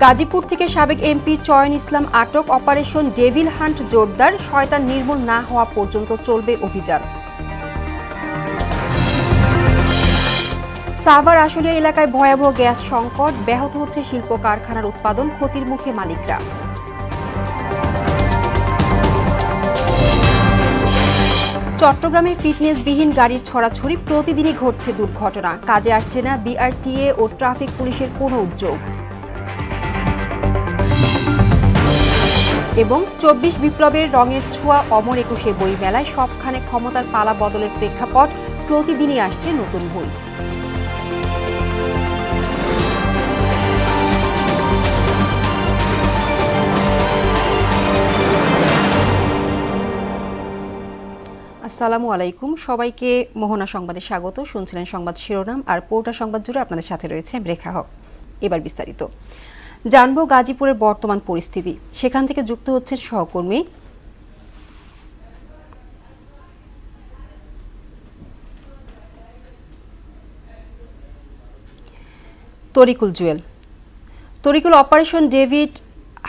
গাজীপুর থেকে সাবেক এমপি চয়ন ইসলাম আটক, অপারেশন ডেভিল হান্ট জোরদার, শয়তান নির্মূল না হওয়া পর্যন্ত চলবে অভিযান। সাভার আশুলিয়া এলাকায় ভয়াবহ গ্যাস সংকট, ব্যাহত হচ্ছে শিল্প কারখানার উৎপাদন, ক্ষতির মুখে মালিকরা। চট্টগ্রামে ফিটনেসবিহীন গাড়ির ছড়াছড়ি, প্রতিদিনই ঘটছে দুর্ঘটনা, কাজে আসছে না বিআরটিএ ও ট্রাফিক পুলিশের কোনো উদ্যোগ। এবং ২৪ বিপ্লবের রঙের ছোঁয়া অমর একুশে বই মেলায় সবখানে ক্ষমতার পালা বদলের প্রেক্ষাপট, প্রতিদিনই আসছে নতুন বই। আসসালামু আলাইকুম, সবাইকে মোহনা সংবাদে স্বাগত। শুনছিলেন সংবাদ শিরোনাম, আর পোর্টা সংবাদ জুড়ে আপনাদের সাথে রয়েছে রেখা হক। এবার বিস্তারিত জানবো গাজীপুরের বর্তমান পরিস্থিতি। সেখান থেকে যুক্ত হচ্ছেন সহকর্মী Tarikul Jewel. Tarikul, operation David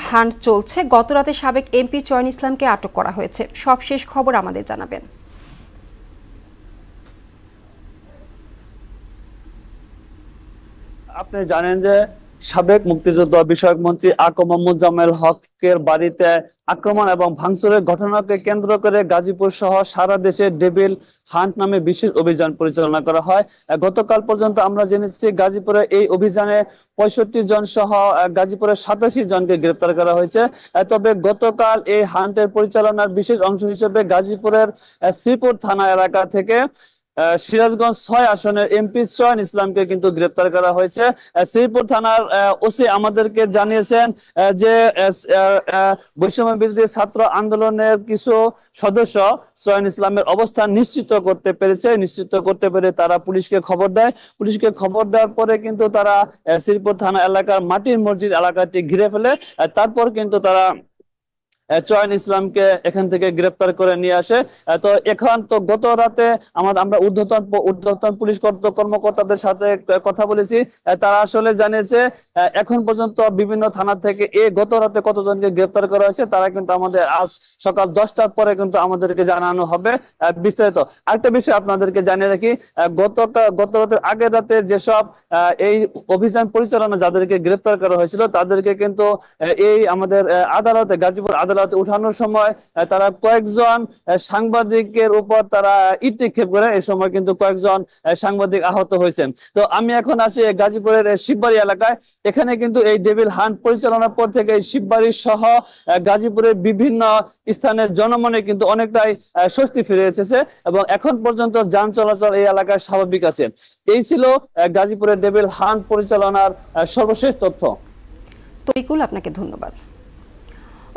hunt চলছে, গতরাতে সাবেক এমপি চয়ন ইসলামকে আটক করা হয়েছে, সবশেষ খবর আমাদের জানাবেন। আপনি জানেন যে সাবেক মুক্তিযুদ্ধ বিষয়ক মন্ত্রী আকম মোজাম্মেল হকের বাড়িতে আক্রমণ এবং ভাঙচুরের ঘটনাকে কেন্দ্র করে গাজীপুর সহ সারা দেশে ডেভিল হান্ট নামে বিশেষ অভিযান পরিচালনা করা হয়। গতকাল পর্যন্ত আমরা জেনেছি গাজীপুরে এই অভিযানে ৬৫ জন সহ গাজীপুরের ৮৭ জনকে গ্রেপ্তার করা হয়েছে। তবে গতকাল এই হান্টের পরিচালনার বিশেষ অংশ হিসেবে গাজীপুরের শ্রীপুর থানা এলাকা থেকে সিরাজগঞ্জ ৬ আসনের এমপি চয়ন ইসলামকে কিন্তু গ্রেপ্তার করা হয়েছে। শ্রীপুর থানার ওসি আমাদেরকে জানিয়েছেন যে বৈষম্য বিরোধী ছাত্র আন্দোলনের কিছু সদস্য চয়ন ইসলামের অবস্থান নিশ্চিত করতে পেরে তারা পুলিশকে খবর দেয়। পুলিশকে খবর দেওয়ার পরে কিন্তু তারা শ্রীপুর থানা এলাকার মাটির মসজিদ এলাকাটি ঘিরে ফেলে। তারপর কিন্তু তারা চয়ন ইসলামকে এখান থেকে গ্রেপ্তার করে নিয়ে আসে। তো এখন তো গত রাতে আমরা ঊর্ধ্বতন পুলিশ কর্মকর্তাদের সাথে কথা বলেছি, তারা আসলে জানিয়েছে এখন পর্যন্ত বিভিন্ন থানা থেকে গত রাতে কতজনকে গ্রেপ্তার করা হয়েছে তারা কিন্তু আমাদের আজ সকাল 10টার পরে কিন্তু আমাদেরকে জানানো হবে বিস্তারিত। আরেকটা বিষয় আপনাদেরকে জানিয়ে রাখি, গত রাতের আগের রাতে যেসব এই অভিযান পরিচালনা যাদেরকে গ্রেপ্তার করা হয়েছিল তাদেরকে কিন্তু এই আমাদের আদালতে গাজীপুর আদালত উঠানোর সময় তারা কয়েকজন সাংবাদিকের উপর তারা ইট নিক্ষেপ করে, এই সময় কিন্তু কয়েকজন সাংবাদিক আহত হয়েছেন। তো আমি এখন আছি গাজীপুরের শিববাড়ি এলাকায়। এখানে কিন্তু এই ডেভিল হান্ট পরিচালনার পর থেকে শিববাড়ি সহ গাজীপুরের বিভিন্ন স্থানের জনমনে কিন্তু অনেকটাই স্বস্তি ফিরে এসেছে এবং এখন পর্যন্ত যান চলাচল এই এলাকায় স্বাভাবিক আছে। এই ছিল গাজীপুরের ডেভিল হান্ট পরিচালনার সর্বশেষ তথ্য। তরিকুল, আপনাকে ধন্যবাদ।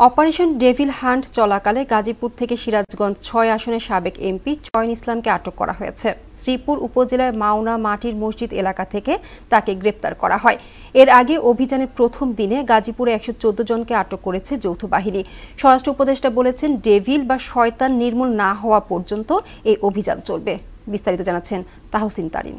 অপারেশন ডেভিল হান্ট চলাকালে গাজীপুর থেকে সিরাজগঞ্জ ৬ আসনের সাবেক এমপি চয়ন ইসলামকে আটক করা হয়েছে। শ্রীপুর উপজেলার মাওনা মাটির মসজিদ এলাকা থেকে তাকে গ্রেপ্তার করা হয়। এর আগে অভিযানের প্রথম দিনে গাজীপুরে ১১৪ জনকে আটক করেছে যৌথ বাহিনী। স্বরাষ্ট্র উপদেষ্টা বলেছেন, ডেভিল বা শয়তান নির্মূল না হওয়া পর্যন্ত এই অভিযান চলবে। বিস্তারিত জানাচ্ছেন তাহসিন তারিন।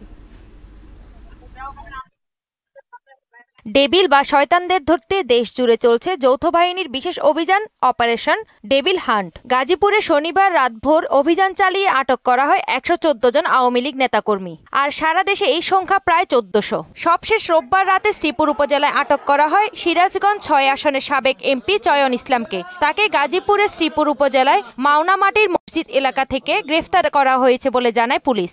ডেভিল বা শয়তানদের ধরতে দেশ জুড়ে চলছে যৌথ বাহিনীর বিশেষ অভিযান অপারেশন ডেভিল হান্ট। গাজীপুরে শনিবার রাতভর অভিযান চালিয়ে আটক করা হয় ১১৪ জন আওয়ামী লীগ নেতাকর্মী, আর সারা দেশে এই সংখ্যা প্রায় ১৪০০। সবশেষ রোববার রাতে শ্রীপুর উপজেলায় আটক করা হয় সিরাজগঞ্জ ৬ আসনের সাবেক এমপি চয়ন ইসলামকে। তাকে গাজীপুরের শ্রীপুর উপজেলায় মাওনামাটির মসজিদ এলাকা থেকে গ্রেফতার করা হয়েছে বলে জানায় পুলিশ।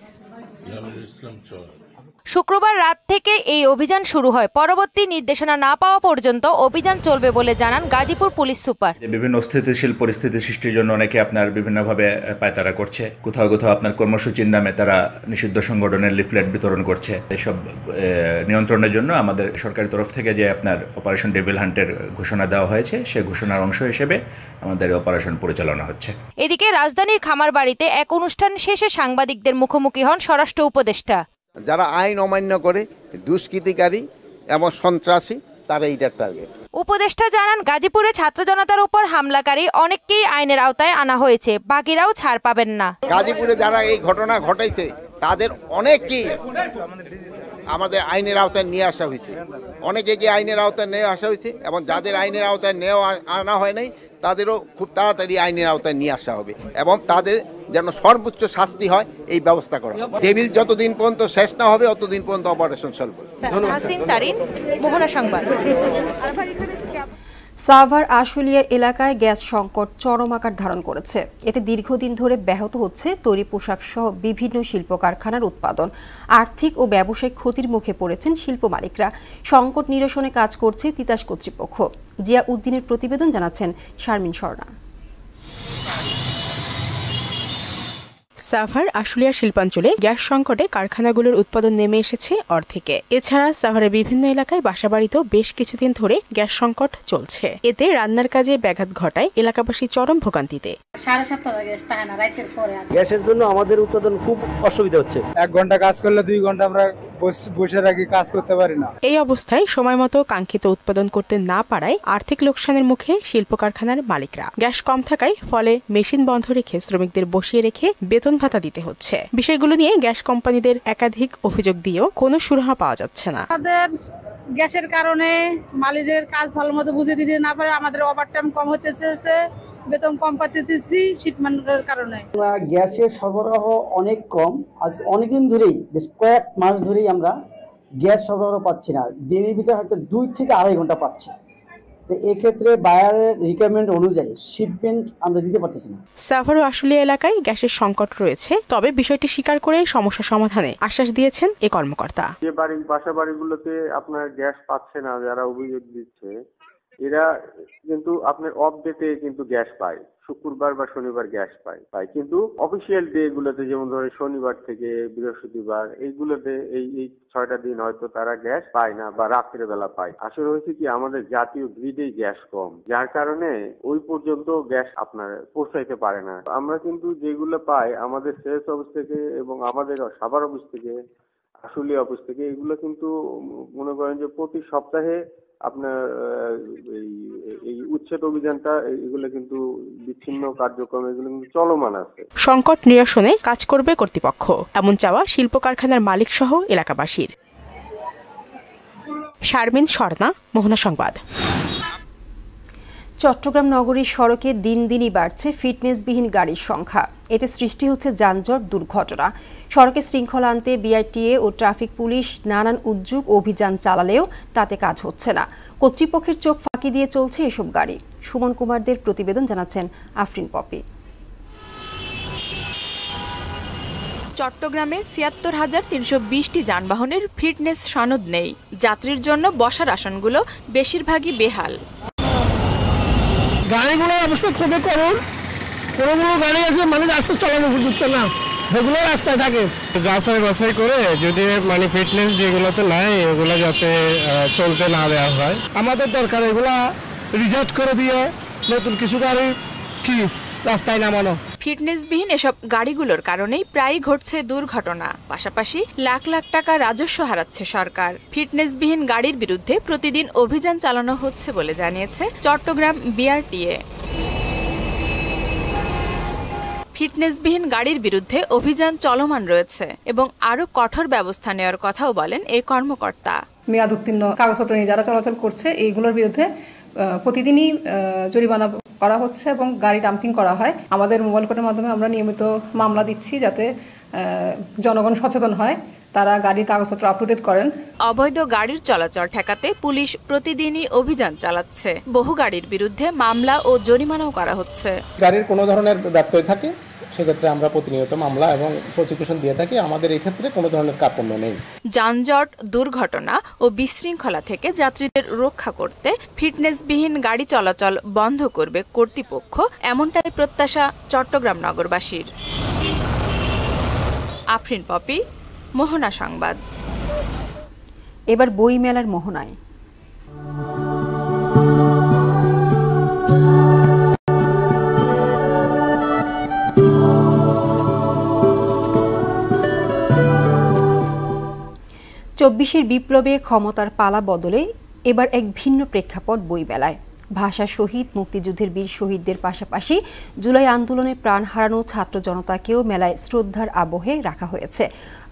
শুক্রবার রাত থেকে এই অভিযান শুরু হয়। পরবর্তী নির্দেশনা না পাওয়া পর্যন্ত অভিযান চলবে বলে জানান গাজীপুর পুলিশ সুপার। বিভিন্ন স্থিতিশীল পরিস্থিতি সৃষ্টির জন্য অনেকে আপনার বিভিন্নভাবে পায়তারা করছে, কোথাও কোথাও আপনার কর্মসূচির নামে তারা নিষিদ্ধ সংগঠনের লিফলেট বিতরণ করছে। এসব নিয়ন্ত্রণের জন্য আমাদের সরকারি তরফ থেকে যে আপনার অপারেশন ডেভিল হান্টের ঘোষণা দেওয়া হয়েছে, সেই ঘোষণার অংশ হিসেবে আমাদের অপারেশন পরিচালনা হচ্ছে। এদিকে রাজধানীর খামারবাড়িতে এক অনুষ্ঠান শেষে সাংবাদিকদের মুখোমুখি হন স্বরাষ্ট্র উপদেষ্টা। যারা আইন অমান্য করে, দুষ্কৃতিকারী এবং সন্ত্রাসী, তারা এইটার টার্গেট। উপদেষ্টা জানান, গাজীপুরে ছাত্র জনতার উপর হামলাকারী অনেককেই আইনের আওতায় আনা হয়েছে, বাকিরাও ছাড় পাবেন না। গাজীপুরে যারা এই ঘটনা ঘটাইছে তাদের অনেকেই আমাদের আইনের আওতায় নিয়ে আসা হয়েছে। অনেকে আইনের আওতায় নিয়ে আসা হয়েছে এবং যাদের আইনের আওতায় আনা হয় নাই তাদেরও খুব তাড়াতাড়ি আইনের আওতায় নিয়ে আসা হবে এবং তাদের যেন সর্বোচ্চ শাস্তি হয় এই ব্যবস্থা করা হবে। টেবিল যতদিন পর্যন্ত শেষ না হবে ততদিন পর্যন্ত অপারেশন চলবে। হাসিন তারিন, মোহনা সংবাদ। সাভার আশুলিয়া এলাকায় গ্যাস সংকট চরম আকার ধারণ করেছে। এতে দীর্ঘদিন ধরে ব্যাহত হচ্ছে তৈরি পোশাক সহ বিভিন্ন শিল্প কারখানার উৎপাদন। আর্থিক ও ব্যবসায়িক ক্ষতির মুখে পড়েছেন শিল্প মালিকরা। সংকট নিরসনে কাজ করছে তিতাস কর্তৃপক্ষ। জিয়া উদ্দিনের প্রতিবেদন জানাচ্ছেন শারমিন স্বর্ণা। সাভার আশুলিয়া শিল্পাঞ্চলে গ্যাস সংকটে কারখানাগুলোর উৎপাদন নেমে এসেছে অর্ধেকে। এছাড়া সাভারের বিভিন্ন এলাকায় বাসাবাড়িতেও বেশ কিছুদিন ধরে গ্যাস সংকট চলছে। এতে রান্নার কাজে ব্যাঘাত ঘটায় এলাকাবাসী চরম ভোগান্তিতে। গ্যাসের জন্য আমাদের উৎপাদন খুব অসুবিধা হচ্ছে। 1 ঘন্টা কাজ করলে 2 ঘন্টা আমরা বসে রাখি, কাজ করতে পারি না। এই অবস্থায় সময় মতো কাঙ্ক্ষিত উৎপাদন করতে না পারায় আর্থিক লোকসানের মুখে শিল্প কারখানার মালিকরা। গ্যাস কম থাকায় ফলে মেশিন বন্ধ রেখে শ্রমিকদের বসিয়ে রেখে বেতন ভাতা দিতে হচ্ছে। বিষয়গুলো নিয়ে গ্যাস কোম্পানিদের একাধিক অভিযোগ দিয়েও কোনো সুরাহা পাওয়া যাচ্ছে না। আমাদের গ্যাসের কারণে মালিকদের কাজ ভালো মতো বুঝে দিতে না পারে, আমাদের ওভারটাইম কম হতেছে, বেতন কম পাইতেছি শীতমানের কারণে। গ্যাসের সরবরাহ অনেক কম। আজ অনেকদিন ধরেই, বেশ কয়েক মাস ধরেই আমরা গ্যাস সরবরাহ পাচ্ছি না। দিনের ভিতরে হয়তো 2 থেকে 2.5 ঘন্টা পাচ্ছি। তো এক্ষেত্রে বায়ারের রিকোয়ারমেন্ট অনুযায়ী শিপমেন্ট আমরা দিতে পারতেছি না। সাভার ও আশুলিয়া এলাকায় গ্যাসের সংকট রয়েছে, তবে বিষয়টি স্বীকার করে সমস্যা সমাধানে আশ্বাস দিয়েছেন এই কর্মকর্তা। যে বাসা বাড়িগুলোতে আপনার গ্যাস পাচ্ছে না, যারা অভিযোগ দিচ্ছে, এরা কিন্তু আপনার অফ ডেতে কিন্তু গ্যাস পায়, শুক্রবার বা শনিবার গ্যাস পায়, কিন্তু অফিসিয়াল ডে গুলোতে, যেমন ধরে শনিবার থেকে বৃহস্পতিবার, এইগুলোতে এই 6টা দিন হয়তো তারা গ্যাস পায় না বা রাত্রে বেলা পায়। আসলে হয়েছে কি, আমাদের জাতীয় গ্রিডে গ্যাস কম, যার কারণে ওই পর্যন্ত গ্যাস আপনার পৌঁছাইতে পারে না। আমরা কিন্তু যেগুলো পাই আমাদের সেলস অফিস থেকে এবং আমাদের সাভার অফিস থেকে, আশুলিয়া অফিস থেকে, এগুলো কিন্তু মনে করেন যে প্রতি সপ্তাহে আপনার এই উচ্ছেদ অভিযানটা, এগুলো কিন্তু বিচ্ছিন্ন কার্যক্রম, এগুলো কিন্তু চলমান আছে। সংকট নিরসনে কাজ করবে কর্তৃপক্ষ, এমন চাওয়া শিল্প কারখানার মালিক সহ এলাকাবাসীর। শারমিন স্বর্ণা, মোহনা সংবাদ। চট্টগ্রাম নগরীর সড়কে দিন দিনই বাড়ছে ফিটনেসবিহীন গাড়ির সংখ্যা। এতে সৃষ্টি হচ্ছে যানজট, দুর্ঘটনা। সড়কে শৃঙ্খলা আনতে বিআরটিএ ও ট্রাফিক পুলিশ নানান উদ্যোগ অভিযান চালালেও তাতে কাজ হচ্ছে না। কর্তৃপক্ষের চোখ ফাঁকি দিয়ে চলছে এসব গাড়ি। সুমন কুমারদের প্রতিবেদন জানাচ্ছেন আফরিন পপি। চট্টগ্রামে ৭৬,৩২টি যানবাহনের ফিটনেস সনদ নেই। যাত্রীর জন্য বসার আসনগুলো বেশিরভাগই বেহাল। গাড়িগুলোর অবস্থা খুবই করুণ। কোনো গাড়ি আছে মানে রাস্তা চালানো উপযুক্ত না, সেগুলো রাস্তায় থাকে। যাচাই বাছাই করে যদি মানে ফিটনেস যেগুলোতে নাই এগুলো যাতে চলতে না দেওয়া হয়। আমাদের দরকার এগুলা রিজার্ভ করে দিয়ে নতুন কিছু গাড়ি কি রাস্তায় নামানো। ফিটনেসবিহীন এসব গাড়িগুলোর কারণেই প্রায়ই ঘটছে দুর্ঘটনা। পাশাপাশি লাখ লাখ টাকা রাজস্ব হারাচ্ছে সরকার। ফিটনেসবিহীন গাড়ির বিরুদ্ধে প্রতিদিন অভিযান চালানো হচ্ছে বলে জানিয়েছে চট্টগ্রাম বিআরটিএ। ফিটনেসবিহীন গাড়ির বিরুদ্ধে অভিযান চলমান রয়েছে এবং আরও কঠোর ব্যবস্থা নেওয়ার কথাও বলেন এই কর্মকর্তা। মেয়াদ উত্তীর্ণ কাগজপত্র নিয়ে যারা চলাচল করছে এইগুলোর বিরুদ্ধে প্রতিদিনই জরিমানা করা হচ্ছে এবং গাড়ি ডাম্পিং করা হয়। আমাদের মোবাইল কোর্টের মাধ্যমে আমরা নিয়মিত মামলা দিচ্ছি যাতে জনগণ সচেতন হয়, তারা গাড়ির কাগজপত্র আপ টু ডেট করেন। অবৈধ গাড়ির চলাচল ঠেকাতে পুলিশ প্রতিদিনই অভিযান চালাচ্ছে। বহু গাড়ির বিরুদ্ধে মামলা ও জরিমানাও করা হচ্ছে। গাড়ির কোনো ধরনের ব্যত্যয় থাকে সেক্ষেত্রে আমরা প্রতিনিয়ত মামলা এবং প্রসিকিউশন দিয়ে থাকি। আমাদের এই ক্ষেত্রে কোনো ধরনের কার্পণ্য নেই। যানজট, দুর্ঘটনা ও বিশৃঙ্খলা থেকে যাত্রীদের রক্ষা করতে ফিটনেসবিহীন গাড়ি চলাচল বন্ধ করবে কর্তৃপক্ষ, এমনটাই প্রত্যাশা চট্টগ্রাম নগরবাসীর। আফরিন পপি, মোহনা সংবাদ। এবার বই মেলার মোহনায়। চব্বিশের বিপ্লবে ক্ষমতার পালা বদলে এবার এক ভিন্ন প্রেক্ষাপট বইমেলায়। ভাষা শহীদ, মুক্তিযুদ্ধের বীর শহীদদের পাশাপাশি জুলাই আন্দোলনে প্রাণ হারানো ছাত্র জনতাকেও মেলায় শ্রদ্ধার আবহে রাখা হয়েছে।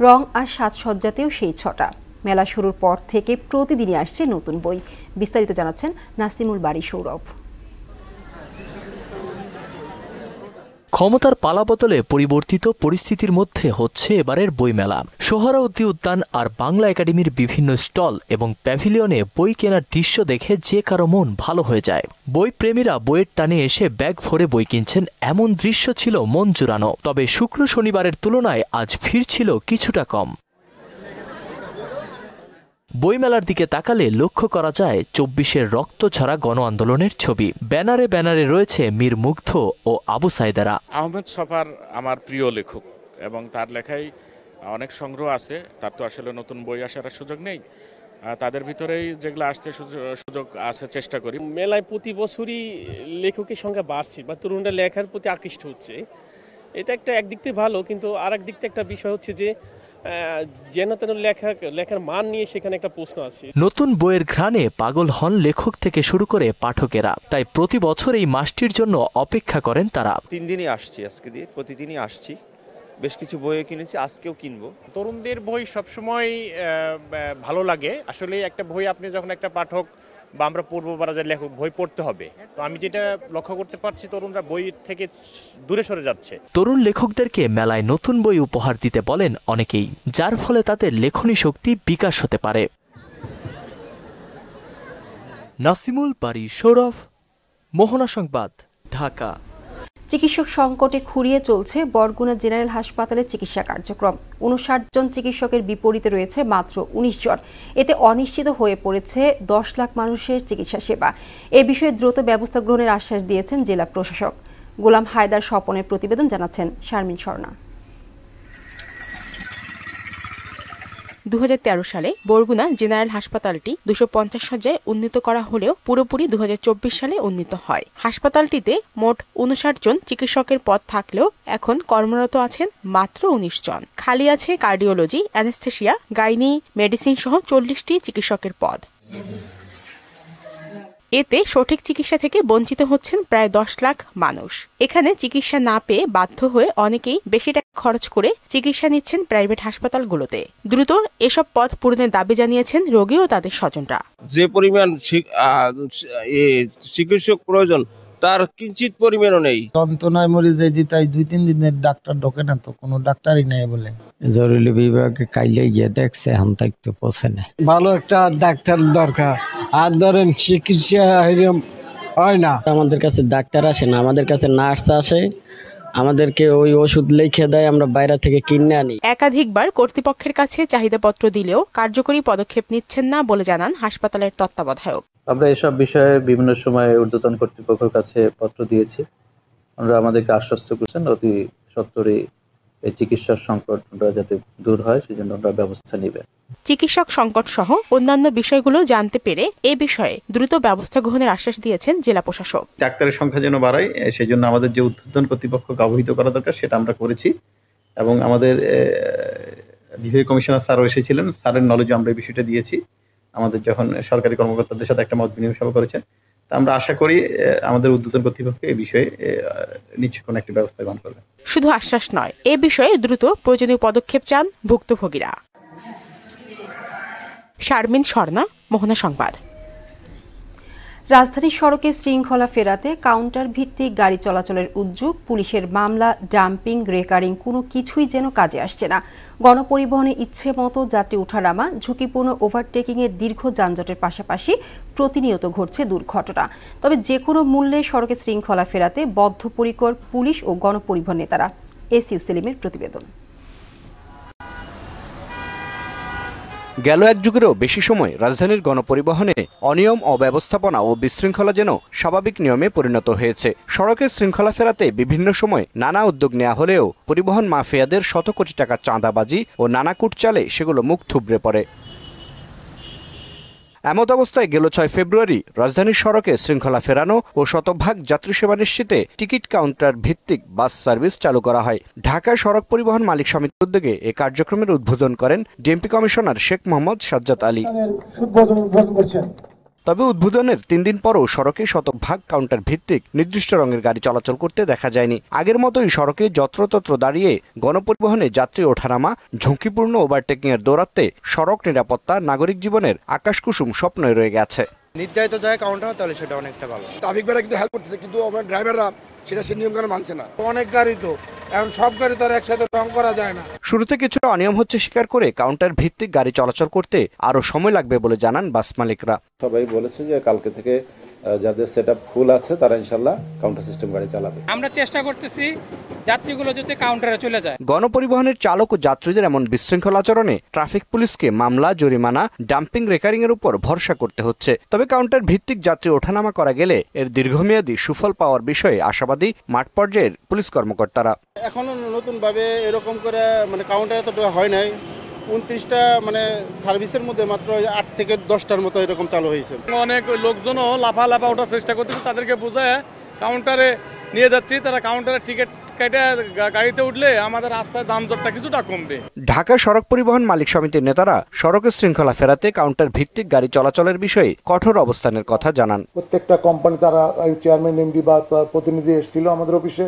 রং আর সাজসজ্জাতেও সেই ছটা। মেলা শুরুর পর থেকে প্রতিদিনই আসছে নতুন বই। বিস্তারিত জানাচ্ছেন নাসিমুল বারী সৌরভ। ক্ষমতার পালাবদলে পরিবর্তিত পরিস্থিতির মধ্যে হচ্ছে এবারের বইমেলা। সোহরাওয়ার্দী উদ্যান আর বাংলা একাডেমির বিভিন্ন স্টল এবং প্যাভিলিয়নে বই কেনার দৃশ্য দেখে যে কারো মন ভালো হয়ে যায়। বই প্রেমীরা বইয়ের টানে এসে ব্যাগ ভরে বই কিনছেন, এমন দৃশ্য ছিল মন জুড়ানো। তবে শুক্র শনিবারের তুলনায় আজ ভিড় ছিল কিছুটা কম। বইমেলার দিকে তাকালে লক্ষ্য করা যায় ২৪-এর রক্তঝরা গণ আন্দোলনের ছবি। ব্যানারে ব্যানারে রয়েছে মীর মুগ্ধ ও আবু সাইদারা। আহমেদ ছফার আমার প্রিয় লেখক এবং তার লেখায় অনেক সংগ্রহ আছে। তার তো আসলে নতুন বই আসার সুযোগ নেই, তাদের ভিতরেই যেগুলো আসতে সুযোগ আছে চেষ্টা করি। মেলায় প্রতি বছরই লেখকের সংখ্যা বাড়ছে বা তরুণরা লেখার প্রতি আকৃষ্ট হচ্ছে। এটা একটা একদিক থেকে ভালো, কিন্তু আর এক দিক থেকে একটা বিষয় হচ্ছে যে যেন তেন লেখার মান নিয়ে সেখানে একটা প্রশ্ন আছে। নতুন বইয়ের ঘ্রাণে পাগল হন লেখক থেকে শুরু করে পাঠকেরা, তাই প্রতি বছর এই মাসটির জন্য অপেক্ষা করেন তারা। 3 দিনই আসছি, আজকে দিয়ে প্রতিদিনই আসছি, বেশ কিছু বই কিনেছি, আজকেও কিনবো। তরুণদের বই সবসময় ভালো লাগে। আসলে একটা বই আপনি যখন একটা পাঠক বা আমরা পূর্ব বারাজের লেখক বই পড়তে হবে, তো আমি যেটা লক্ষ্য করতে পারছি তরুণরা বই থেকে দূরে সরে যাচ্ছে। তরুণ লেখকদেরকে মেলায় নতুন বই উপহার দিতে বলেন অনেকেই, যার ফলে তাদের লেখনী শক্তি বিকাশ হতে পারে। নাসিমুল বারী সৌরভ, মোহনা সংবাদ, ঢাকা। চিকিৎসক সংকটে খুঁড়িয়ে চলছে বরগুনা জেনারেল হাসপাতালে চিকিৎসা কার্যক্রম। ৫৯ জন চিকিৎসকের বিপরীতে রয়েছে মাত্র ১৯ জন। এতে অনিশ্চিত হয়ে পড়েছে ১০ লাখ মানুষের চিকিৎসা সেবা। এ বিষয়ে দ্রুত ব্যবস্থা গ্রহণের আশ্বাস দিয়েছেন জেলা প্রশাসক। গোলাম হায়দার স্বপনের প্রতিবেদন, জানাচ্ছেন শারমিন স্বর্ণা। ২০১৩ সালে বরগুনা জেনারেল হাসপাতালটি ২৫০ শয্যায় উন্নীত করা হলেও পুরোপুরি ২০২৪ সালে উন্নীত হয়। হাসপাতালটিতে মোট ৫৯ জন চিকিৎসকের পদ থাকলেও এখন কর্মরত আছেন মাত্র ১৯ জন। খালি আছে কার্ডিওলজি, অ্যানেস্থেশিয়া, গাইনি, মেডিসিন সহ ৪০টি চিকিৎসকের পদ। এতে সঠিক চিকিৎসা থেকে বঞ্চিত হচ্ছেন প্রায় ১০ লাখ মানুষ। এখানে চিকিৎসা না পেয়ে বাধ্য হয়ে অনেকেই বেশি টাকা খরচ করে চিকিৎসা নিচ্ছেন প্রাইভেট হাসপাতালগুলোতে। দ্রুত এসব পদ পূরণের দাবি জানিয়েছেন রোগী ও তাদের স্বজনরা। যে পরিমাণ চিকিৎসক প্রয়োজন তার কিঞ্চিত পরিমাণও নেই। যন্ত্রণায় মরে যায়, তাই 2-3 দিনের ডাক্তার ঢোকে না, তো কোনো ডাক্তারই নেই বলে। জরুরি বিভাগে কাইলে গিয়ে দেখছে হামতাক তো পৌঁছে না। ভালো একটা ডাক্তার দরকার, আর ধরেন চিকিৎসা হয় না। আমাদের কাছে ডাক্তার আসে না, আমাদের কাছে নার্স আসে, আমাদেরকে ওই ওষুধ লিখে দেয়, আমরা বাইরে থেকে কিনে আনি। একাধিকবার কর্তৃপক্ষের কাছে চাহিদাপত্র দিলেও কার্যকরী পদক্ষেপ নিচ্ছেন না বলে জানান হাসপাতালের তত্ত্বাবধায়ক। আমরা এসব বিষয়ে বিভিন্ন সময় ঊর্ধ্বতন কর্তৃপক্ষের কাছে পত্র দিয়েছি। আমরা আমাদেরকে আশ্বস্ত করছেন অতি সত্বরই এই চিকিৎসার সংকট যাতে দূর হয় সেজন্য আমরা ব্যবস্থা নেবেন। চিকিৎসক সংকট সহ অন্যান্য বিষয়গুলো জানতে পেরে এ বিষয়ে দ্রুত ব্যবস্থা গ্রহণের আশ্বাস দিয়েছেন জেলা প্রশাসক। ডাক্তারের সংখ্যা যেন বাড়ায় সেই জন্য আমাদের যে ঊর্ধ্বতন কর্তৃপক্ষকে অবহিত করা দরকার সেটা আমরা করেছি, এবং আমাদের বিভাগীয় কমিশনার স্যারও এসেছিলেন, স্যারের নলেজে আমরা এই বিষয়টা দিয়েছি। আমাদের যখন সরকারি কর্মকর্তাদের সাথে একটা মত বিনিময় সভা করেছেন, তা আমরা আশা করি আমাদের ঊর্ধ্বতন কর্তৃপক্ষ এই বিষয়ে নিশ্চয়ই কোনো একটি ব্যবস্থা গ্রহণ করবে। শুধু আশ্বাস নয়, এ বিষয়ে দ্রুত প্রয়োজনীয় পদক্ষেপ চান ভুক্তভোগীরা। শারমিন স্বর্ণা, মোহনা সংবাদ। রাজধানীর সড়কে শৃঙ্খলা ফেরাতে কাউন্টার ভিত্তিক গাড়ি চলাচলের উদ্যোগ, পুলিশের মামলা, ডাম্পিং, রেকারিং কোনো কিছুই যেন কাজে আসছে না। গণপরিবহনে ইচ্ছে মতো যাত্রী ওঠানামা, ঝুঁকিপূর্ণ ওভারটেকিংয়ের দীর্ঘ যানজটের পাশাপাশি প্রতিনিয়ত ঘটছে দুর্ঘটনা। তবে যে কোনো মূল্যে সড়কে শৃঙ্খলা ফেরাতে বদ্ধপরিকর পুলিশ ও গণপরিবহন নেতারা। এসইউ সেলিমের প্রতিবেদন। গেল এক যুগেরও বেশি সময় রাজধানীর গণপরিবহনে অনিয়ম, অব্যবস্থাপনা ও বিশৃঙ্খলা যেন স্বাভাবিক নিয়মে পরিণত হয়েছে। সড়কের শৃঙ্খলা ফেরাতে বিভিন্ন সময় নানা উদ্যোগ নেওয়া হলেও পরিবহন মাফিয়াদের শত কোটি টাকা চাঁদাবাজি ও নানা কুটচালে সেগুলো মুখ থুবড়ে পড়ে। এমত অবস্থায় গেল 6 ফেব্রুয়ারি রাজধানীর সড়কে শৃঙ্খলা ফেরানো ও শতভাগ যাত্রী সেবা নিশ্চিতে টিকিট কাউন্টার ভিত্তিক বাস সার্ভিস চালু করা হয়। ঢাকা সড়ক পরিবহন মালিক সমিতির উদ্যোগে এ কার্যক্রমের উদ্বোধন করেন ডিএমপি কমিশনার শেখ মোহাম্মদ সাজ্জাদ আলী। তবে উদ্বোধনের 3 দিন পরও সড়কে শতভাগ কাউন্টার ভিত্তিক নির্দিষ্ট রঙের গাড়ি চলাচল করতে দেখা যায়নি। আগের মতোই সড়কে যত্রতত্র দাঁড়িয়ে গণপরিবহনে যাত্রী ওঠানামা, ঝুঁকিপূর্ণ ওভারটেকিংয়ের দৌরাত্মে সড়ক নিরাপত্তা নাগরিক জীবনের আকাশকুসুম স্বপ্নই রয়ে গেছে। নির্ধারিত জায়গায় কাউন্টার তাহলে সেটা অনেকটা ভালো। ট্রাফিক বেড়া কিন্তু হেল্প করতেছে, কিন্তু আমার ড্রাইভাররা সেটা সে নিয়ম কানুন মানছে না। অনেক গাড়ি তো এখন সব গাড়ি তো আর একসাথে রং করা যায় না। শুরুতে কিছুটা অনিয়ম হচ্ছে স্বীকার করে কাউন্টার ভিত্তিক গাড়ি চলাচল করতে আরো সময় লাগবে বলে জানান বাস মালিকরা। সবাই বলেছে যে কালকে থেকে যাদের সেটআপ ফুল আছে তারা ইনশাআল্লাহ কাউন্টার সিস্টেম গাড়ি চালাবে। আমরা চেষ্টা করতেছি যাত্রীগুলো যাতে কাউন্টারে চলে যায়। গণপরিবহনের চালক ও যাত্রীদের এমন বিশৃঙ্খল আচরণে ট্রাফিক পুলিশকে মামলা, জরিমানা, ডাম্পিং, রেকারিং এর উপর ভরসা করতে হচ্ছে। তবে কাউন্টার ভিত্তিক যাত্রী ওঠানামা করা গেলে এর দীর্ঘমেয়াদী সুফল পাওয়ার বিষয়ে আশাবাদী মাঠ পর্যায়ের পুলিশ কর্মকর্তারা। এখনো নতুন ভাবে এরকম করে কাউন্টার এতটা হয় নাই। 29টা সার্ভিসের মধ্যে মাত্র 8 থেকে 10টার মতো এরকম চালু হয়েছে। অনেক লোকজনও লাফা ওঠার চেষ্টা করতেছে, তাদেরকে বোঝায় কাউন্টারে নিয়ে যাচ্ছি। তারা কাউন্টারে টিকিট কেটে গাড়িতে উঠলে আমাদের রাস্তায় যানজটটা কিছুটা কমবে। ঢাকা সড়ক পরিবহন মালিক সমিতির নেতারা সড়কের শৃঙ্খলা ফেরাতে কাউন্টার ভিত্তিক গাড়ি চলাচলের বিষয়ে কঠোর অবস্থানের কথা জানান। প্রত্যেকটা কোম্পানি তারা চেয়ারম্যান, এমডি বা প্রতিনিধি এসেছিল আমাদের অফিসে,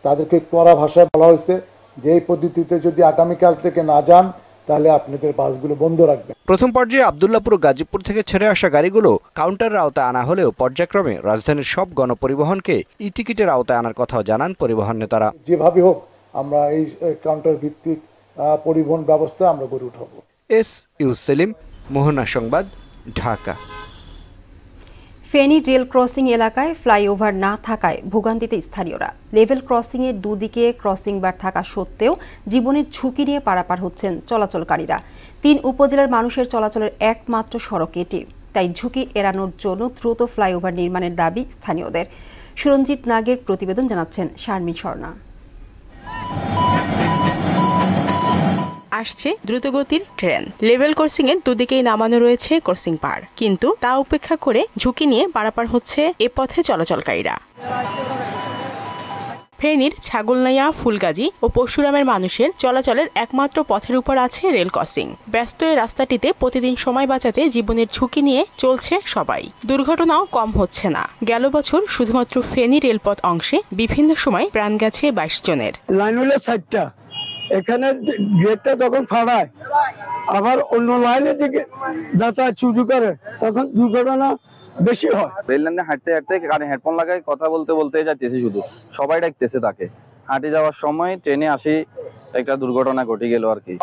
তাদেরকে কড়া ভাষায় বলা হয়েছে যে এই পদ্ধতিতে যদি আগামীকাল থেকে না যান তাহলে আপনাদের বাসগুলো বন্ধ রাখবেন। প্রথম পর্যায়ে আব্দুল্লাহপুর ও গাজীপুর থেকে ছেড়ে আসা গাড়িগুলো কাউন্টারের আওতায় আনা হলেও পর্যায়ক্রমে রাজধানীর সব গণপরিবহনকে ই টিকিটের আওতায় আনার কথাও জানান পরিবহন নেতারা। যেভাবে হোক আমরা এই কাউন্টার ভিত্তিক পরিবহন ব্যবস্থা আমরা গড়ে উঠাবো। এস.ইউ. সেলিম, মোহনা সংবাদ, ঢাকা। ফেনী রেল ক্রসিং এলাকায় ফ্লাইওভার না থাকায় ভোগান্তিতে স্থানীয়রা। লেভেল ক্রসিংয়ের দুদিকে ক্রসিং বার থাকা সত্ত্বেও জীবনের ঝুঁকি নিয়ে পারাপার হচ্ছেন চলাচলকারীরা। 3 উপজেলার মানুষের চলাচলের একমাত্র সড়ক এটি। তাই ঝুঁকি এড়ানোর জন্য দ্রুত ফ্লাইওভার নির্মাণের দাবি স্থানীয়দের। সুরঞ্জিত নাগের প্রতিবেদন জানাচ্ছেন শারমিন স্বর্ণা। আসছে দ্রুতগতির ট্রেন। লেভেল ক্রসিং এর দুদিকেই নামানো রয়েছে ক্রসিং পার, কিন্তু তা উপেক্ষা করে ঝুঁকি নিয়ে পারাপার হচ্ছে এ পথে চলাচলকারীরা। ফেনীর ছাগলনাইয়া, ফুলগাজী ও পরশুরামের মানুষের চলাচলের একমাত্র পথের উপর আছে রেল ক্রসিং। ব্যস্ত এই রাস্তাটিতে প্রতিদিন সময় বাঁচাতে জীবনের ঝুঁকি নিয়ে চলছে সবাই। দুর্ঘটনাও কম হচ্ছে না। গেল বছর শুধুমাত্র ফেনী রেলপথ অংশে বিভিন্ন সময় প্রাণ গেছে 22 জনের। লাইন হলো 60টা, এখানে গেটটা যখন ফাড়ায় আবার অন্য লাইনের দিকে যাতায়াত শুরু করে তখন দুর্ঘটনা বেশি হয়। রেল লাইনে হাঁটতে হাঁটতে কানে হেডফোন লাগাই কথা বলতে বলতে যাইতেছি, শুধু সবাই ডাকতেছে তাকে। হাঁটে যাওয়ার সময় ট্রেনে আসি, একটা দুর্ঘটনা ঘটে গেল আর কি।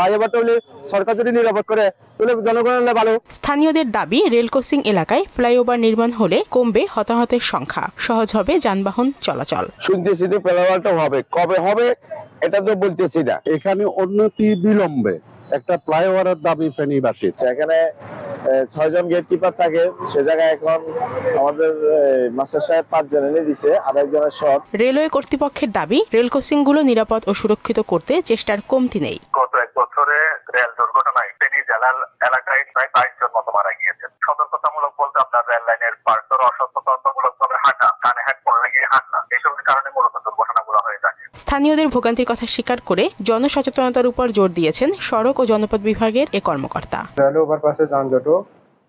সরকার যদি নিরাপদ করে তাহলে জনগণের ভালো। স্থানীয়দের দাবি, রেল ক্রসিং এলাকায় ফ্লাইওভার নির্মাণ হলে কমবে হতাহতের সংখ্যা, সহজ হবে যানবাহন চলাচল। শুনতেছি যে ফ্লাইওভারটা হবে, কবে হবে এটা তো বলতেছি না। এখানে উন্নতি বিলম্বে একটা ফ্লাইওভারের দাবি ফেনীবাসী। এখানে 6 জন গেট কিপার থাকে, সে জায়গায় এখন আমাদের মাস্টার সাহেব 5 জন এনে দিছে, আর একজনের শর্ট। রেলওয়ে কর্তৃপক্ষের দাবি, রেল ক্রসিং গুলো নিরাপদ ও সুরক্ষিত করতে চেষ্টার কমতি নেই। গত 1 বছরে রেল দুর্ঘটনায় ফেনী জেলার এলাকায় প্রায় 22 জন মতো মারা গিয়েছেন। সতর্কতামূলক বলতে আপনার রেল লাইনের পার্শ্বর অসতর্কতামূলক ভাবে হাঁটা, কানে হেডফোন লাগিয়ে হাঁটা, এসবের কারণে মূলত দুর্ঘটনাগুলো হয়ে থাকে। স্থানীয়দের ভোগান্তির কথা স্বীকার করে জনসচেতনতার উপর জোর দিয়েছেন সড়ক ও জনপথ বিভাগের এ কর্মকর্তা। রেল ওভারপাসে যানজট ও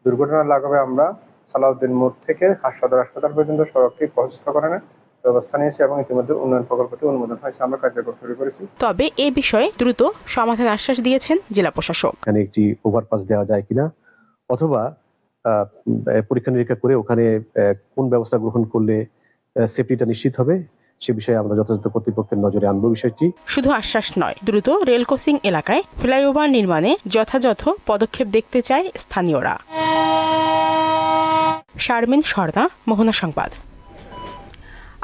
দুর্ঘটনা লাঘবে আমরা সালাউদ্দিন মোড় থেকে সদর হাসপাতাল পর্যন্ত সড়কটি প্রশস্তকরণের ব্যবস্থা নিয়েছি এবং ইতিমধ্যে উন্নয়ন প্রকল্পটি অনুমোদন হয়েছে, আমরা কার্যক্রম শুরু করেছি। তবে এ বিষয়ে দ্রুত সমাধান আশ্বাস দিয়েছেন জেলা প্রশাসক। এখানে একটি ওভারপাস দেওয়া যায় কিনা, অথবা পরীক্ষা নিরীক্ষা করে ওখানে কোন ব্যবস্থা গ্রহণ করলে সেফটিটা নিশ্চিত হবে, সে বিষয়ে আমরা যথাযথ কর্তৃপক্ষের নজরে আনবো বিষয়টি। শুধু আশ্বাস নয়, দ্রুত রেল ক্রসিং এলাকায় ফ্লাইওভার নির্মাণে যথাযথ পদক্ষেপ দেখতে চায় স্থানীয়রা। শারমিন স্বর্ণা, মোহনা সংবাদ।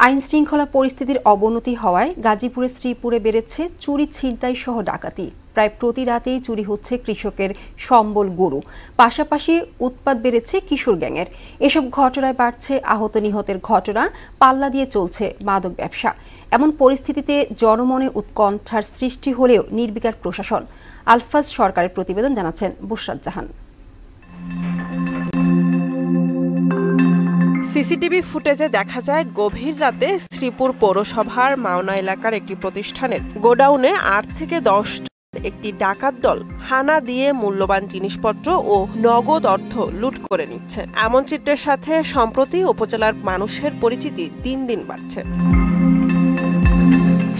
আইন শৃঙ্খলা পরিস্থিতির অবনতি হওয়ায় গাজীপুরের শ্রীপুরে বেড়েছে চুরি, ছিনতাই সহ ডাকাতি। প্রায় প্রতি রাতেই চুরি হচ্ছে কৃষকের সম্বল গরু। পাশাপাশি উৎপাত বেড়েছে কিশোর গ্যাংয়ের। এসব ঘটনায় বাড়ছে আহত নিহতের ঘটনা, পাল্লা দিয়ে চলছে মাদক ব্যবসা। এমন পরিস্থিতিতে জনমনে উৎকণ্ঠার সৃষ্টি হলেও নির্বিকার প্রশাসন। আলফাজ সরকারের প্রতিবেদন জানাচ্ছেন বুশরাত জাহান। সিসিটিভি ফুটেজে দেখা যায় গভীর রাতে শ্রীপুর পৌরসভার মাওনা এলাকার একটি প্রতিষ্ঠানের গোডাউনে 8 থেকে 10 একটি ডাকাত দল হানা দিয়ে মূল্যবান জিনিসপত্র ও নগদ অর্থ লুট করে নিচ্ছে। এমন চিত্রের সাথে সম্প্রতি উপজেলার মানুষের পরিচিতি দিন দিন বাড়ছে।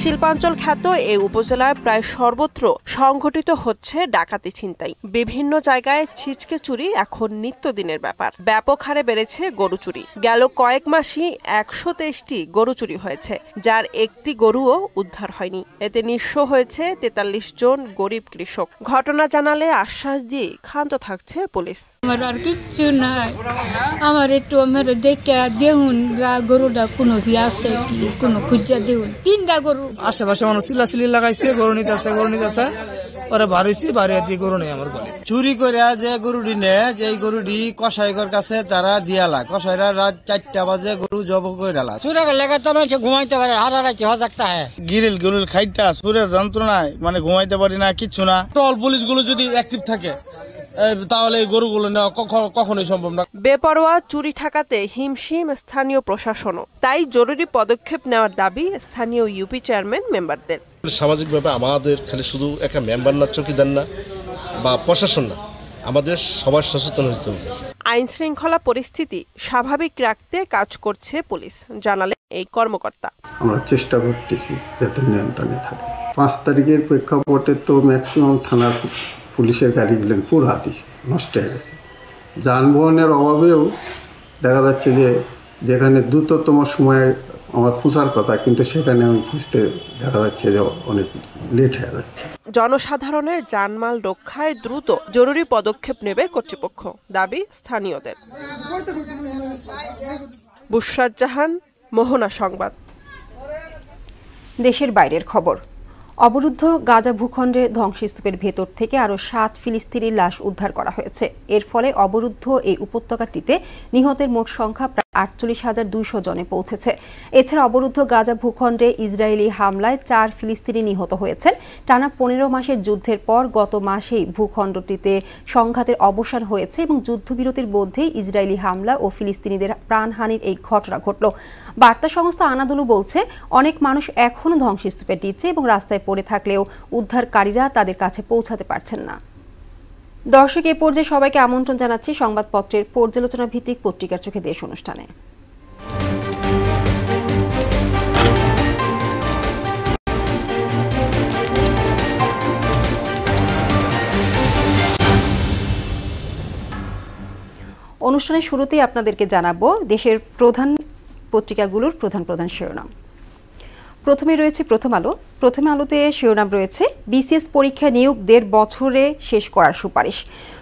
শিল্পাঞ্চল খ্যাত এই উপজেলায় প্রায় সর্বত্র সংঘটিত হচ্ছে ডাকাতি ছিনতাই। বিভিন্ন জায়গায় ছিচকে চুরি এখন নিত্যদিনের ব্যাপার। ব্যাপক হারে বেড়েছে গরু চুরি। গেল কয়েক মাসই 123টি গরু চুরি হয়েছে, যার একটি গরুও উদ্ধার হয়নি। এতে নিঃস্ব হয়েছে 43 জন গরিব কৃষক। ঘটনা জানালে আশ্বাস দিয়ে ক্ষান্ত থাকছে পুলিশ। আমার আর কিচ্ছু নাই, আমার একটু আমার দেখে দেউন গরুটা কোনো আছে কি কোনো খুঁজা দেউন। 3টা গরু আশেপাশে মানুষ চিল্লাচিল্লি লাগাইছে, গরু নিতেছে পরে বাড়িছি, বাড়ি দিয়ে গরু নেই আমার বলে চুরি করে যে গরুটি নেয়, যে গরুটি কসাইকর কাছে তারা দিয়ালা, কসাইরা রাত 4টা বাজে গরু জব করে ডালা। চুরি করলে তো মানুষ ঘুমাইতে পারে, হারারাইতে হজাকতা হয়। গিরিল গরুর খাইটা চুরের যন্ত্রণায় মানে ঘুমাইতে পারি না, কিচ্ছু না। টল পুলিশ গুলো যদি অ্যাক্টিভ থাকে তাহলে এই গরুগুলো নেওয়া কখনোই সম্ভব না। বেপরোয়া চুরি ঠেকাতে হিমশিম স্থানীয় প্রশাসনও। তাই জরুরি পদক্ষেপ নেওয়ার দাবি স্থানীয় ইউপি চেয়ারম্যান মেম্বারদের। সামাজিকভাবে আমাদের খালি শুধু একটা মেম্বার না, চৌকিদার না বা প্রশাসন না, আমাদের সবার সচেতন হতে হবে। আইন শৃঙ্খলা পরিস্থিতি স্বাভাবিক রাখতে কাজ করছে পুলিশ, জানালেন এই কর্মকর্তা। আমরা চেষ্টা করতেছি যাতে নিয়ন্ত্রণে থাকে। 5 তারিখের প্রেক্ষাপটে তো ম্যাক্সিমাম থানার পুলিশের গাড়িগুলো পুরো হাতিস নষ্ট হয়ে গেছে। যানবাহনের অভাবেও দেখা যাচ্ছে যে যেখানে দ্রুততম সময়ে আমার পৌঁছার কথা, কিন্তু সেখানে আমি খুঁজতে দেখা যাচ্ছে যে অনেক লেট হয়ে যাচ্ছে। জনসাধারণের জানমাল রক্ষায় দ্রুত জরুরি পদক্ষেপ নেবে কর্তৃপক্ষ, দাবি স্থানীয়দের। বুশরাত জাহান, মোহনা সংবাদ। দেশের বাইরের খবর। অবরুদ্ধ গাজা ভূখণ্ডে ধ্বংসস্তূপের ভেতর থেকে আরও 7 ফিলিস্তিনির লাশ উদ্ধার করা হয়েছে। এর ফলে অবরুদ্ধ এই উপত্যকাটিতে নিহতের মোট সংখ্যা প্রায় 48,200 জনে পৌঁছেছে। এছাড়া অবরুদ্ধ গাজা ভূখণ্ডে ইসরায়েলি হামলায় 4 ফিলিস্তিনি নিহত হয়েছেন। টানা 15 মাসের যুদ্ধের পর গত মাসেই ভূখণ্ডটিতে সংঘাতের অবসান হয়েছে এবং যুদ্ধবিরতির মধ্যেই ইসরায়েলি হামলা ও ফিলিস্তিনিদের প্রাণহানির এই ঘটনা ঘটল। বার্তা সংস্থা আনাদোলু বলছে, অনেক মানুষ এখনও ধ্বংসস্তূপের নিচে এবং রাস্তায় পড়ে থাকলেও উদ্ধারকারীরা তাদের কাছে পৌঁছাতে পারছেন না। দর্শক, এ পর্যায়ে সবাইকে আমন্ত্রণ জানাচ্ছি সংবাদপত্রের পর্যালোচনা ভিত্তিক পত্রিকার চোখে দেশ অনুষ্ঠানে। অনুষ্ঠানের শুরুতেই আপনাদেরকে জানাবো দেশের প্রধান পত্রিকাগুলোর প্রধান শিরোনাম। প্রথমে রয়েছে প্রথম আলো। প্রথম আলোতে শিরোনাম রয়েছে, বিসিএস পরীক্ষা নিয়োগ 1.5 বছরে শেষ করার সুপারিশ।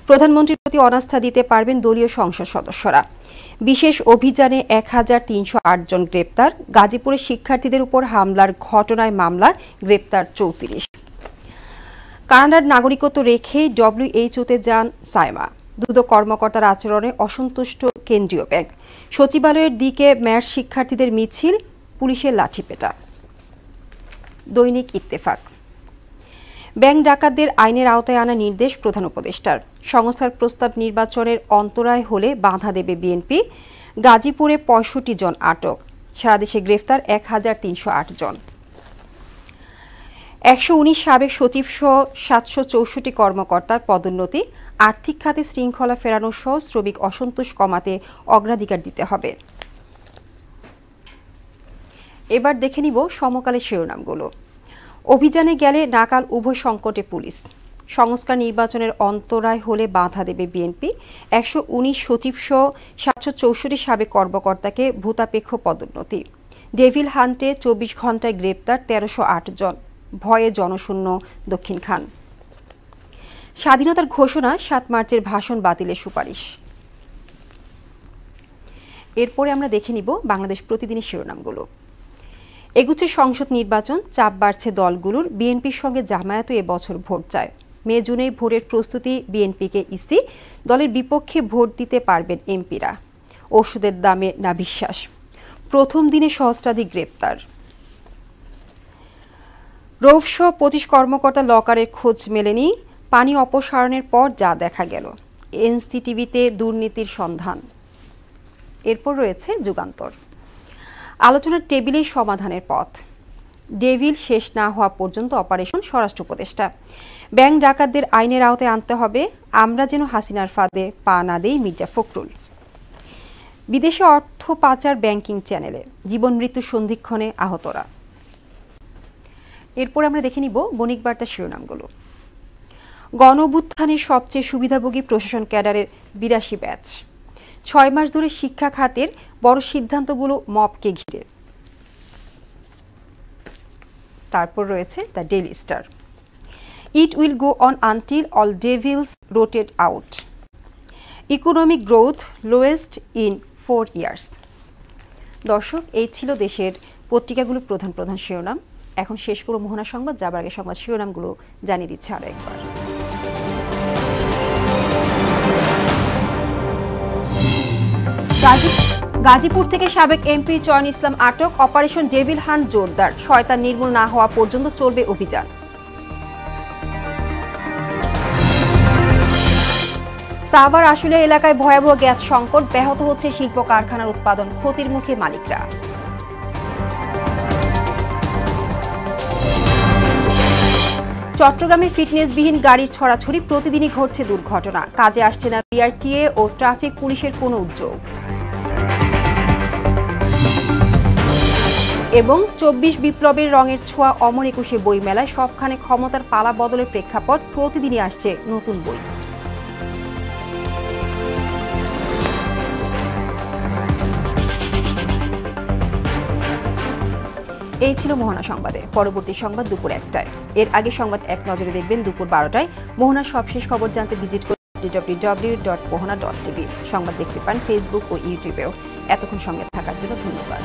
প্রধানমন্ত্রীর প্রতি অনাস্থা দিতে পারবেন দলীয় সংসদ সদস্যরা। বিশেষ অভিযানে 1308 জন গ্রেপ্তার। গাজীপুরে শিক্ষার্থীদের উপর হামলার ঘটনায় মামলা, গ্রেপ্তার 34। কানাডার নাগরিকত্ব রেখেই ডব্লিউএইচওতে যান সাইমা। দুদক কর্মকর্তার আচরণে অসন্তুষ্ট কেন্দ্রীয় ব্যাংক। সচিবালয়ের দিকে ম্যাচ শিক্ষার্থীদের মিছিল, পুলিশের লাঠিপেটা। দৈনিক ইত্তেফাক। ব্যাংক ডাকাতদের আইনের আওতায় আনা নির্দেশ প্রধান উপদেষ্টার। সংস্থার প্রস্তাব নির্বাচনের অন্তরায় হলে বাধা দেবে বিএনপি। গাজীপুরে 65 জন আটক। সারা দেশে গ্রেফতার 1308 জন। 119 সাবেক সচিব সহ 764 কর্মকর্তার পদোন্নতি। আর্থিক খাতে শৃঙ্খলা ফেরানো সহ শ্রমিক অসন্তোষ কমাতে অগ্রাধিকার দিতে হবে। এবার দেখে নিব সমকালের শিরোনামগুলো। অভিযানে গেলে নাকাল উভয় সংকটে পুলিশ। সংস্কার নির্বাচনের অন্তরায় হলে বাধা দেবে বিএনপি। 119 সচিব সহ 764 সাবেক কর্মকর্তাকে ভূতাপেক্ষ পদোন্নতি। ডেভিল হান্টে 24 ঘণ্টায় গ্রেপ্তার 1308 জন। ভয়ে জনশূন্য দক্ষিণ খান। স্বাধীনতার ঘোষণা, 7 মার্চের ভাষণ বাতিলের সুপারিশ। এরপরে আমরা দেখে নিব বাংলাদেশ প্রতিদিনের শিরোনামগুলো। এগুচ্ছে সংসদ নির্বাচন, চাপ বাড়ছে দলগুলোর। বিএনপির সঙ্গে জামায়াতও এবছর ভোট চায়। মে জুনে ভোটের প্রস্তুতি বিএনপিকে ইসি। দলের বিপক্ষে ভোট দিতে পারবেন এমপিরা। ওষুধের দামে না বিশ্বাস। প্রথম দিনে সহস্রাধিক গ্রেপ্তার। রৌফসহ 25 কর্মকর্তা লকারের খোঁজ মেলেনি। পানি অপসারণের পর যা দেখা গেল। এনসিটিভিতে দুর্নীতির সন্ধান। এরপর রয়েছে যুগান্তর। আলোচনার টেবিলেই সমাধানের পথ। ডেভিল শেষ না হওয়া পর্যন্ত অপারেশন স্বরাষ্ট্র উপদেষ্টা। ব্যাংক ডাকাতদের আইনের আওতায় আনতে হবে, আমরা যেন হাসিনার ফাঁদে পা না দেই মির্জা ফখরুল। বিদেশে অর্থ পাচার ব্যাংকিং চ্যানেলে জীবন মৃত্যু সন্ধিক্ষণে আহতরা। এরপর আমরা দেখে নিব বণিক বার্তার শিরোনামগুলো। গণঅভ্যুত্থানের সবচেয়ে সুবিধাভোগী প্রশাসন ক্যাডারের ৮২ ব্যাচ। ৬ মাস ধরে শিক্ষা খাতের বড় সিদ্ধান্তগুলো মপকে ঘিরে। তারপর রয়েছে the daily star. It will go on until all Devil's রোটেড out. Economic growth lowest in 4 years. দর্শক, এই ছিল দেশের পত্রিকাগুলোর প্রধান প্রধান শিরোনাম। এখন শেষ করব মোহনা সংবাদ। যাবার আগে সংবাদ শিরোনামগুলো জানিয়ে দিচ্ছে আরো একবার। গাজীপুর থেকে সাবেক এমপি চয়ন ইসলাম আটক, অপারেশন ডেভিল হান্ট জোরদার, শয়তান নির্মূল না হওয়া পর্যন্ত চলবে অভিযান। সাভার আশুলিয়া এলাকায় ভয়াবহ গ্যাস সংকট, ব্যাহত হচ্ছে শিল্প কারখানার উৎপাদন, ক্ষতির মুখে মালিকরা। চট্টগ্রামে ফিটনেসবিহীন গাড়ির ছড়াছড়ি, প্রতিদিনই ঘটছে দুর্ঘটনা, কাজে আসছে না বিআরটিএ ও ট্রাফিক পুলিশের কোনো উদ্যোগ। এবং ২৪ বিপ্লবের রঙের ছোঁয়া অমর একুশে বইমেলায়, সবখানে ক্ষমতার পালা বদলের প্রেক্ষাপট, প্রতিদিনই আসছে নতুন বই। এই ছিল মোহনা সংবাদে। পরবর্তী সংবাদ দুপুর ১টায়। এর আগে সংবাদ এক নজরে দেখবেন দুপুর ১২টায়। মোহনার সবশেষ খবর জানতে ভিজিট করুন www.mohana.tv। সংবাদ দেখতে পান ফেসবুক ও ইউটিউবেও। এতক্ষণ সঙ্গে থাকার জন্য ধন্যবাদ।